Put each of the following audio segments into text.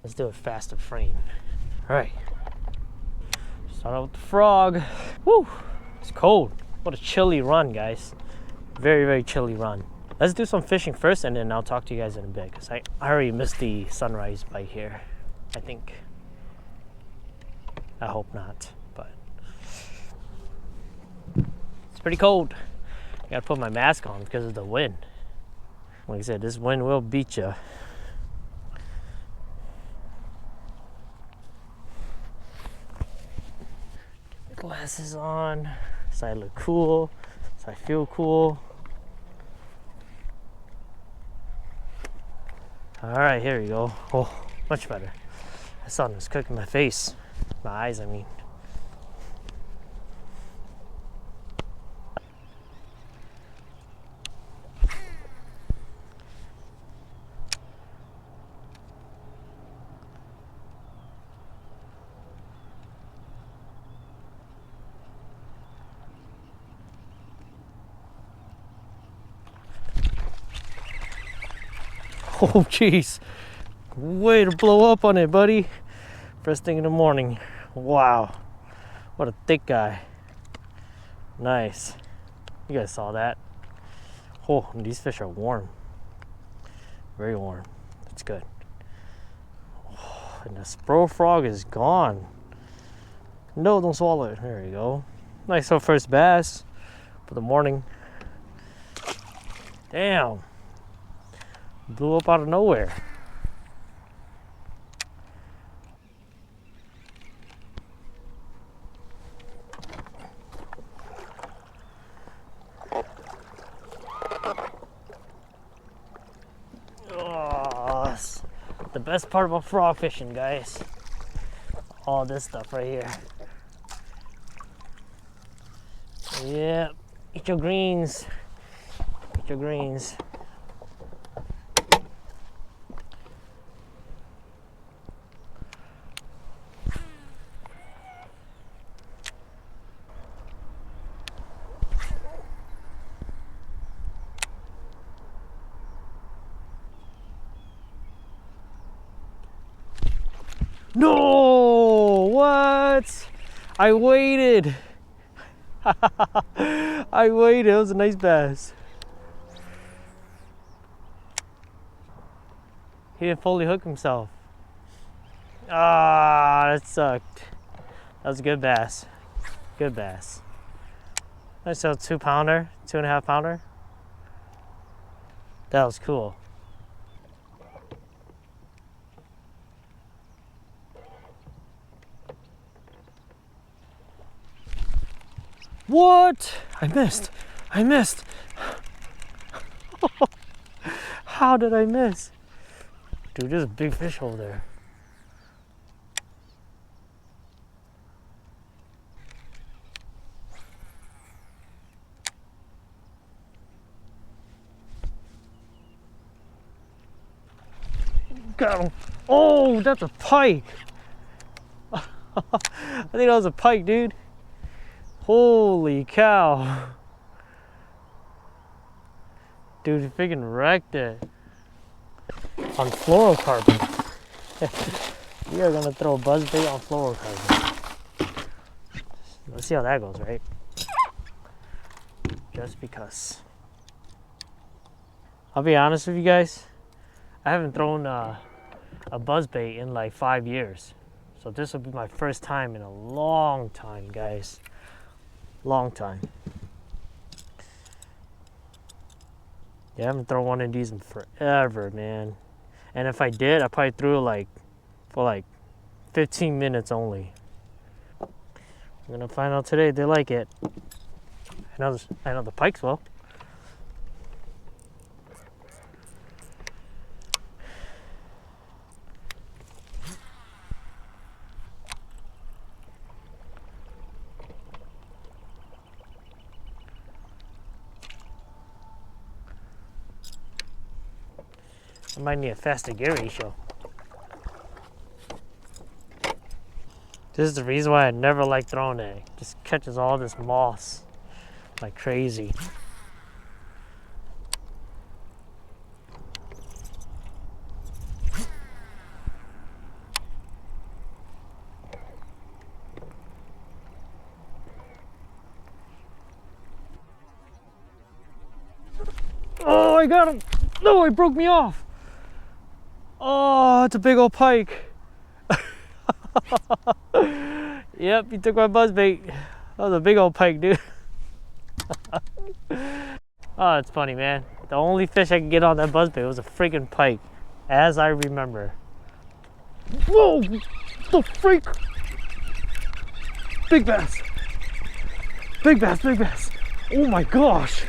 Let's do it faster frame. All right. Start out with the frog. Woo! It's cold. What a chilly run, guys. Very, very chilly run. Let's do some fishing first, and then I'll talk to you guys in a bit, because I already missed the sunrise bite here, I think. I hope not, but it's pretty cold. I gotta put my mask on because of the wind. Like I said, this wind will beat you. Glasses on, so I look cool, so I feel cool. All right, here we go. Oh, much better. The sun is cooking my face, my eyes, I mean. Oh, jeez. Way to blow up on it, buddy. First thing in the morning. Wow. What a thick guy. Nice. You guys saw that. Oh, and these fish are warm. Very warm. That's good. Oh, and the SPRO frog is gone. No, don't swallow it. There you go. Nice little first bass for the morning. Damn. Blew up out of nowhere. Oh, the best part about frog fishing, guys. All this stuff right here. Yep. Eat your greens. Eat your greens. No! What? I waited. I waited. It was a nice bass. He didn't fully hook himself. Ah, that sucked. That was a good bass. Good bass. Nice little 2-pounder, 2.5-pounder. That was cool. What? I missed. I missed. How did I miss? Dude, there's a big fish hole there. Got him. Oh, that's a pike. I think that was a pike, dude. Holy cow. Dude, you freaking wrecked it. On fluorocarbon. We are gonna throw a buzzbait on fluorocarbon. Let's see how that goes, right? Just because. I'll be honest with you guys. I haven't thrown a buzzbait in like 5 years. So this will be my first time in a long time, guys. Long time. Yeah, I haven't thrown one of these in forever, man. And if I did, I probably threw it for like 15 minutes only. I'm gonna find out today if they like it. I know the pikes will. I might need a faster gear ratio. This is the reason why I never like throwing it. It just catches all this moss like crazy. I got him. No, he broke me off. Oh, it's a big old pike. Yep, he took my buzzbait. That was a big old pike, dude. Oh, it's funny, man. The only fish I could get on that buzzbait was a freaking pike, as I remember. Whoa! The freak! Big bass! Big bass, big bass! Oh my gosh!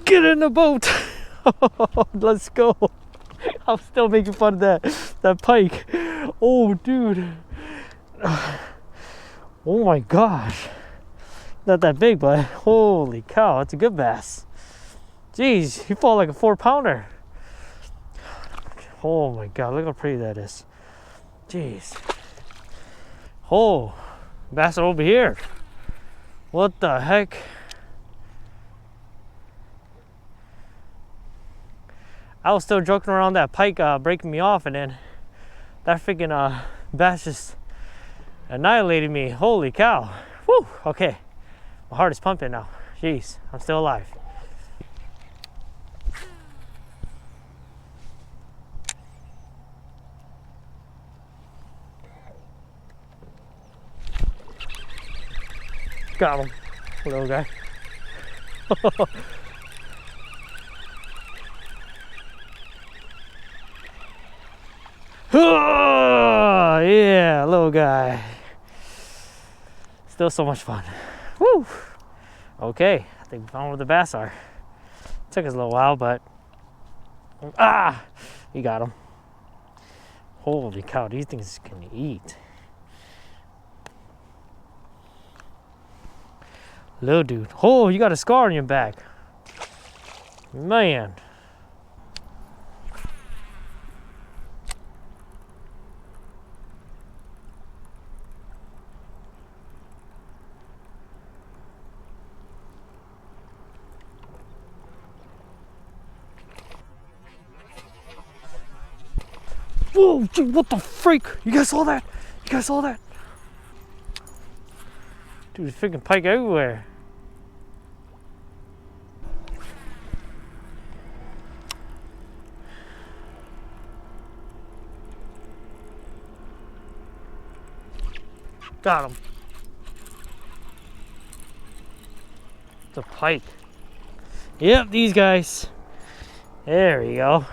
Get in the boat! Let's go! I'm still making fun of that pike. Oh, dude! Oh my gosh! Not that big, but holy cow, it's a good bass. Jeez, he fought like a 4-pounder. Oh my god, look how pretty that is. Jeez. Oh, bass are over here. What the heck? I was still joking around that pike breaking me off, and then that freaking bass just annihilated me. Holy cow. Whew, okay. My heart is pumping now. Jeez, I'm still alive. Got him, little guy. Oh, yeah, little guy. Still so much fun. Woo! Okay, I think we found where the bass are. Took us a little while, but we got them. Holy cow, these things can eat. Little dude. Oh, you got a scar on your back. Man. Whoa, dude, what the freak? You guys saw that? You guys saw that? Dude, there's freaking pike everywhere. Got him. It's a pike. Yep, these guys. There we go.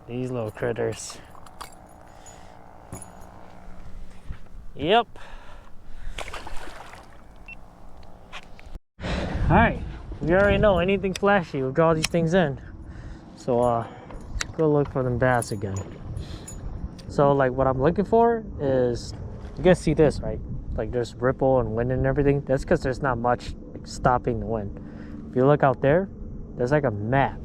These little critters. Yep. Alright, we already know anything flashy, we'll draw these things in. So go look for them bass again. So like what I'm looking for is, you guys see this, right? Like there's ripple and wind and everything. That's because there's not much stopping the wind. If you look out there, there's like a mat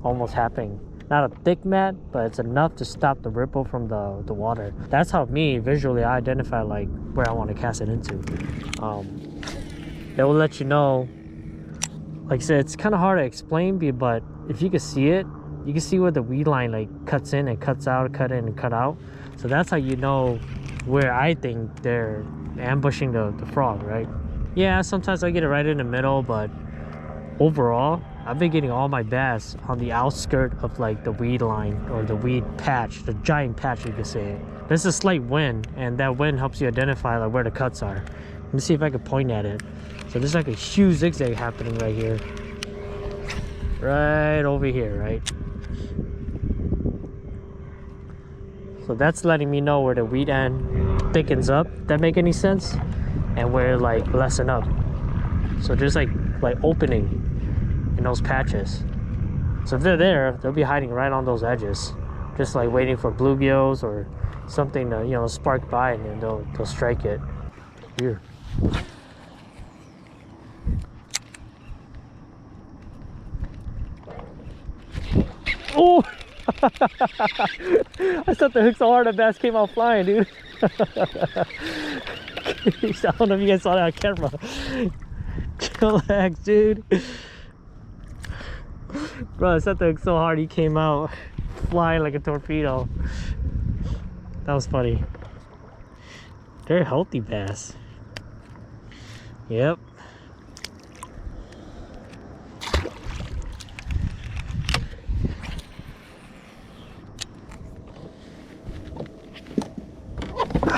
almost happening. Not a thick mat, but it's enough to stop the ripple from the water. That's how me visually I identify like where I want to cast it into. It will let you know. Like I said, it's kind of hard to explain, but if you can see it, you can see where the weed line like cuts in and cuts out, cut in and cut out. So that's how you know where I think they're ambushing the frog, right? Yeah, sometimes I get it right in the middle, but overall, I've been getting all my bass on the outskirt of like the weed line or the weed patch, the giant patch you could say. There's a slight wind, and that wind helps you identify like where the cuts are. Let me see if I can point at it. So there's like a huge zigzag happening right here. Right over here, right? So that's letting me know where the weed end thickens up. That make any sense? And where like lessen up. So there's like opening in those patches. So if they're there, they'll be hiding right on those edges, just like waiting for bluegills or something to, you know, spark by, and then they'll strike it. Here. Oh! I set the hook so hard the bass came out flying, dude. I don't know if you guys saw that on camera. Relax, dude. Bro, I set the hook so hard he came out flying like a torpedo. That was funny. They're healthy bass. Yep.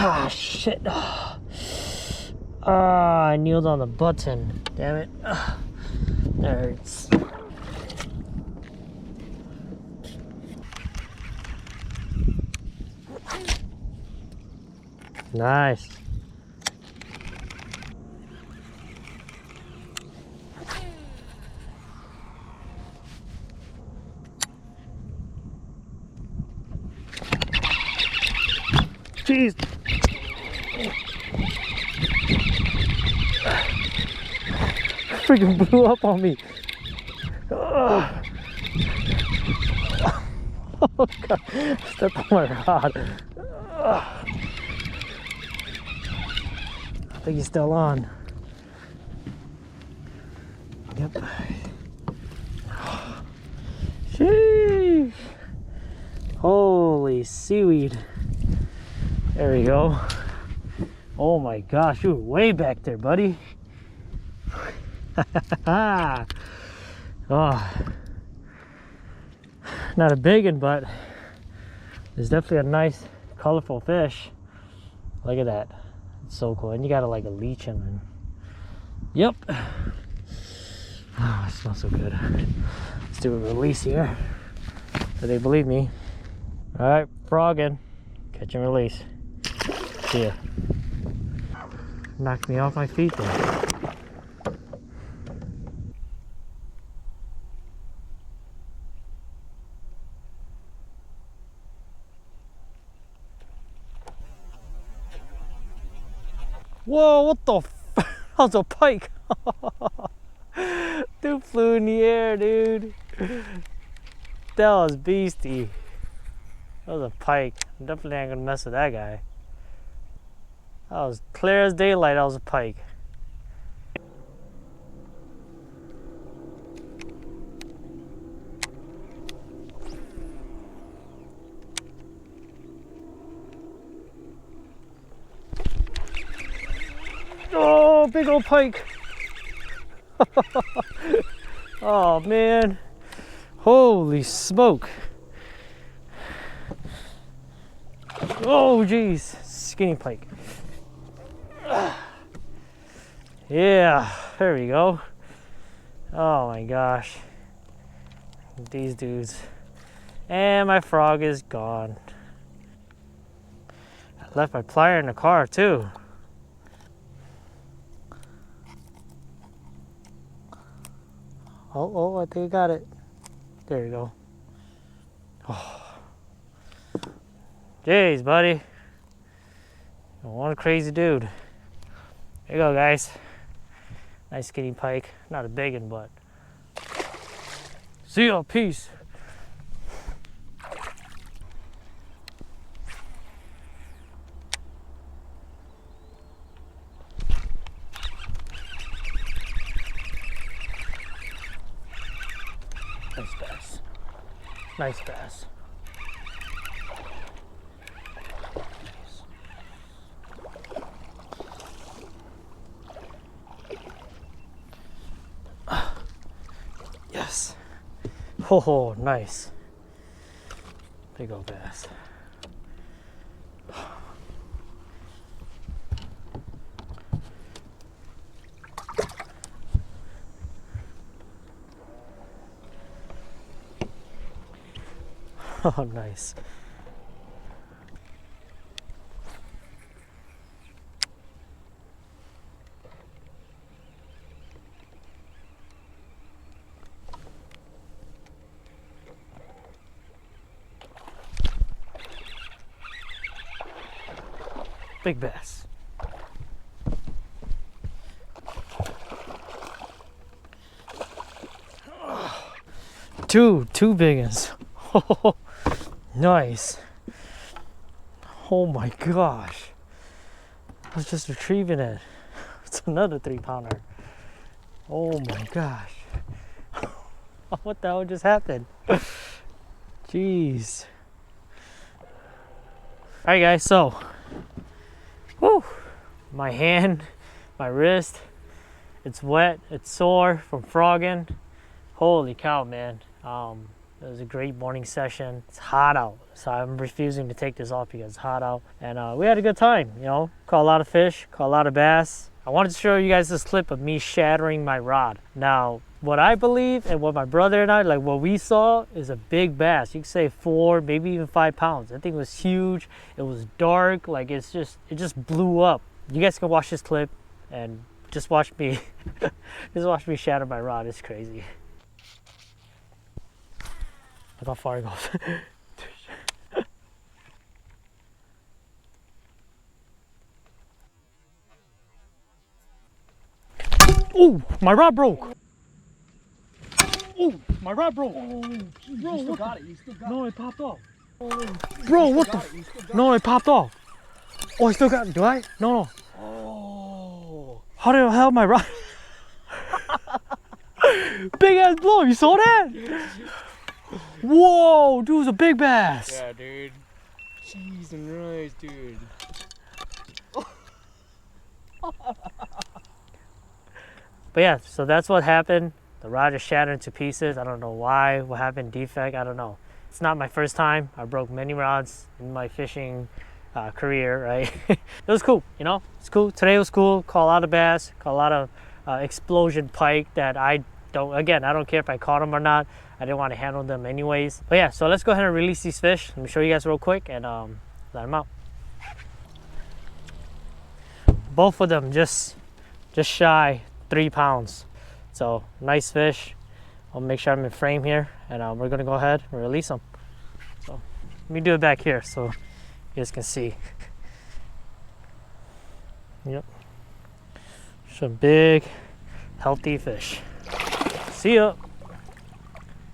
Ah, shit. Ah, I kneeled on the button. Damn it. Ah, that hurts. Nice. Jeez. Freaking blew up on me. Ugh. Oh god, stepped on my rod. Ugh. I think he's still on. Yep. Sheesh. Holy seaweed. There we go. Oh my gosh, you were way back there, buddy. Oh, not a big one, but there's definitely a nice colorful fish. Look at that. It's so cool. And you gotta like a leech him. And yep. Oh, it smells so good. Let's do a release here so they believe me. All right, frogging. Catch and release. See ya. Knocked me off my feet there. Whoa, what the f? That was a pike. Dude flew in the air, dude. That was beastie. That was a pike. Definitely ain't gonna mess with that guy. That was clear as daylight. That was a pike. Oh, big old pike. Oh man, holy smoke. Oh geez, skinny pike. Yeah, there we go. Oh my gosh, these dudes. And my frog is gone. I left my plier in the car too. Oh, I think I got it. There you go. Oh. Jeez, buddy. One crazy dude. There you go, guys. Nice skinny pike. Not a big one, but. See ya, peace. Nice bass. Nice bass. Yes. Oh, nice. Big old bass. Oh, nice. Big bass. Two big ones. Oh, nice. Oh my gosh. I was just retrieving it. It's another 3-pounder. Oh my gosh. What the hell just happened? Jeez. Alright guys, so whew, my hand, my wrist, It's wet, it's sore from frogging. Holy cow, man. It was a great morning session. It's hot out, so I'm refusing to take this off because it's hot out. And we had a good time, you know. Caught a lot of fish, caught a lot of bass. I wanted to show you guys this clip of me shattering my rod. Now, what I believe and what my brother and I, like what we saw, is a big bass. You could say 4, maybe even 5 pounds. I think it was huge. It was dark, like it just blew up. You guys can watch this clip and just watch me, just watch me shatter my rod. It's crazy. Look how far it goes. Oh, my rod broke. Oh, my rod broke. Oh, bro, you still got it. You still got it. No, it popped off. Oh, bro, what the? No, it popped off. Oh, I still got it. Do I? No. Oh. How the hell my rod? Big ass blow. You saw that? Whoa, dude, it was a big bass. Yeah, dude. Jeez and rice, dude. But yeah, so that's what happened. The rod just shattered into pieces. I don't know why, what happened, defect, I don't know. It's not my first time. I broke many rods in my fishing career, right? It was cool, you know, it's cool. Today was cool, caught a lot of bass, caught a lot of explosion pike that I don't care if I caught them or not. I didn't want to handle them anyways. But yeah, so let's go ahead and release these fish. Let me show you guys real quick and let them out. Both of them just shy 3 pounds. So nice fish. I'll make sure I'm in frame here and we're gonna go ahead and release them. So let me do it back here so you guys can see. Yep. Some big, healthy fish. See ya.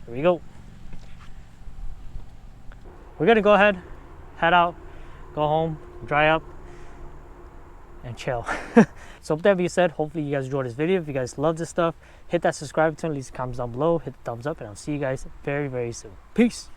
Here we go. We're gonna go ahead, head out, go home, dry up, and chill. So with that being said, hopefully you guys enjoyed this video. If you guys love this stuff, hit that subscribe button, leave some comments down below, hit the thumbs up, and I'll see you guys very, very soon. Peace.